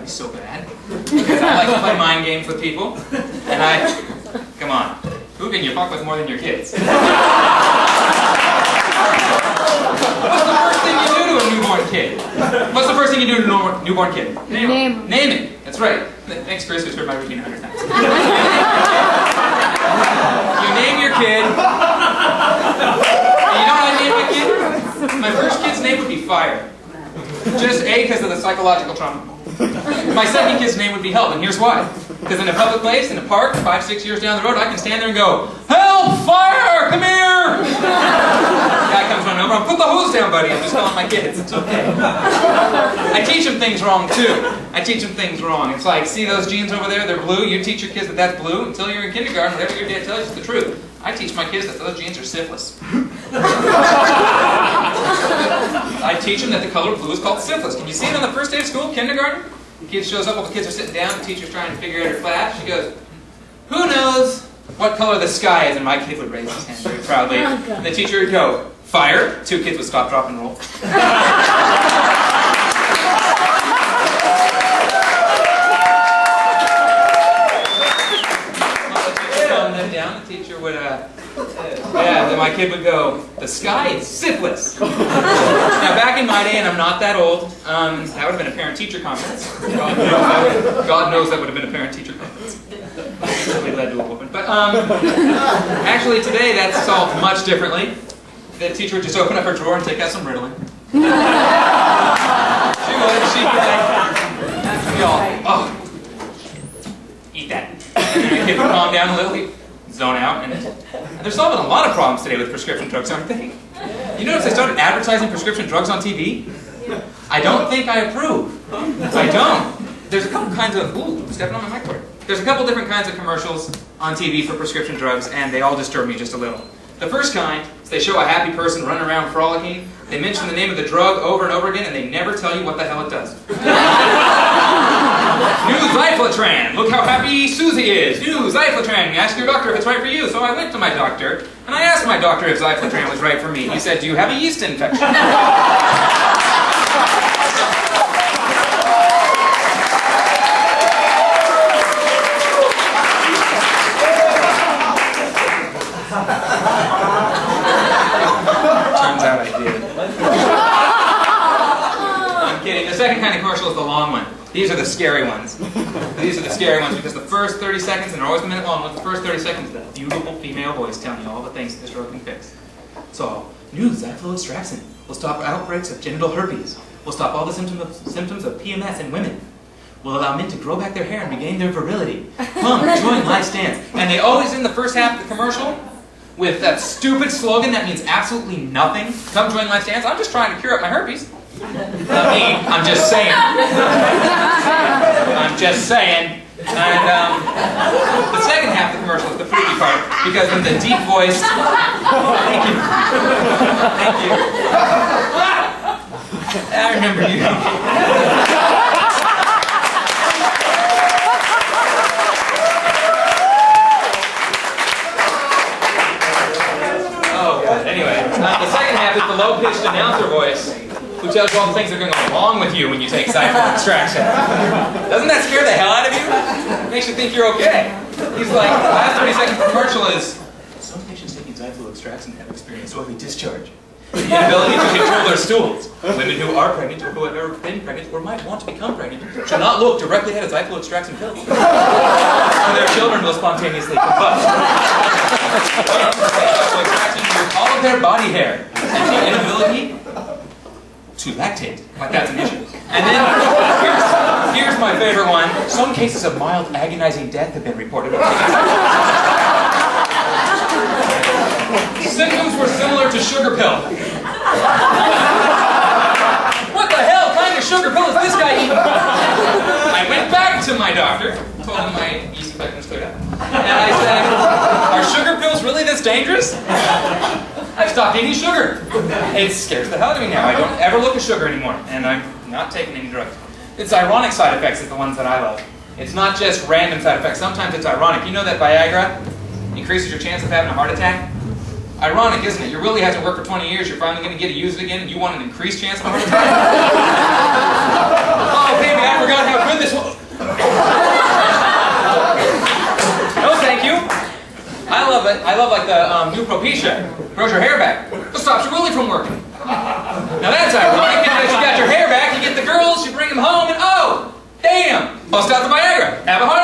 be so bad. Because I like to play mind games with people. And come on, who can you fuck with more than your kids? What's the first thing you do to a newborn kid? What's the first thing you do to a newborn kid? Name him. Name it. That's right. Thanks, Chris, who's heard my routine 100 times. You name your kid. And you know what I named my kid? My first kid's name would be Fire. Just A, because of the psychological trauma. My second kid's name would be Help, and here's why. Because in a public place, in a park, 5-6 years down the road, I can stand there and go, "Help! Fire! Come here!" Guy comes running over, "Put the hose down, buddy." I'm just calling my kids. It's okay. I teach them things wrong, too. I teach them things wrong. It's like, see those jeans over there? They're blue. You teach your kids that that's blue until you're in kindergarten. Whatever your dad tells you is the truth. I teach my kids that those jeans are syphilis. I teach them that the color blue is called syphilis. Can you see it on the first day of school, kindergarten? The kid shows up while the kids are sitting down, the teacher's trying to figure out her class. She goes, "Who knows what color the sky is?" And my kid would raise his hand very proudly. And the teacher would go, "Fire." 2 kids would stop, drop, and roll. The teacher would, then my kid would go, "The sky is syphilis." Now, back in my day, and I'm not that old, that would have been a parent-teacher conference. God knows that would have been a parent-teacher conference. Probably led to a whooping. But actually, today, that's solved much differently. The teacher would just open up her drawer and take out some Ritalin. She'd be like, "Oh, eat that." And then the kid would calm down a little. He'd zone out, and they're solving a lot of problems today with prescription drugs, aren't they? You notice they started advertising prescription drugs on TV? I don't think I approve. I don't. There's a couple kinds of, stepping on my mic cord. There's a couple different kinds of commercials on TV for prescription drugs, and they all disturb me just a little. The first kind is they show a happy person running around frolicking. They mention the name of the drug over and over again, and they never tell you what the hell it does. New Zyflatran. Look how happy Susie is. New Zyflatran. You ask your doctor if it's right for you. So I went to my doctor, and I asked my doctor if Zyflatran was right for me. He said, "Do you have a yeast infection?" Turns out I did. I'm kidding. The second kind of commercial is the long one. These are the scary ones. These are the scary ones because the first 30 seconds, and they're always a minute long, the first 30 seconds is that beautiful female voice telling you all the things that this drug can fix. So, new Zyfloextraxin will stop outbreaks of genital herpes. Will stop all the symptoms of PMS in women. Will allow men to grow back their hair and regain their virility. Come, join Life's Dance. And they always end the first half of the commercial with that stupid slogan that means absolutely nothing. Come join Life's Dance. I'm just trying to cure up my herpes. Not me, I'm just saying. I'm just saying. And the second half of the commercial is the freaky part, because in the deep voice, thank you. Thank you. I remember you. Oh, God. Anyway, the second half is the low-pitched announcer voice, who tells you all the things that are going to go wrong with you when you take Zyfloextraxin. Doesn't that scare the hell out of you? It makes you think you're okay. He's like, the last 30 seconds commercial is, some patients taking Zyfloextraxin have experienced oily discharge. The inability to control their stools. Women who are pregnant or who have ever been pregnant or might want to become pregnant should not look directly at a Zyfloextraxin pill. Or their children will spontaneously combust. Zyfloextraxin removes all of their body hair and the inability to lactate, like that's an issue. And then, here's my favorite one. Some cases of mild agonizing death have been reported. Symptoms were similar to sugar pill. What the hell kind of sugar pill is this guy eating? I went back to my doctor, told him my yeast infection was cleared up, and I said, "Are sugar pills really this dangerous?" I've stopped eating sugar. It scares the hell out of me now. I don't ever look at sugar anymore, and I'm not taking any drugs. It's ironic side effects is the ones that I love. It's not just random side effects. Sometimes it's ironic. You know that Viagra increases your chance of having a heart attack? Ironic, isn't it? You really hasn't worked for 20 years. You're finally going to get to use it again, and you want an increased chance of a heart attack? Oh, baby, I forgot how good this was. the new Propecia. Grows your hair back. It stops your willy from working. Now that's ironic because you got your hair back, you get the girls, you bring them home, and oh, damn! Bust out the Viagra. Have a heart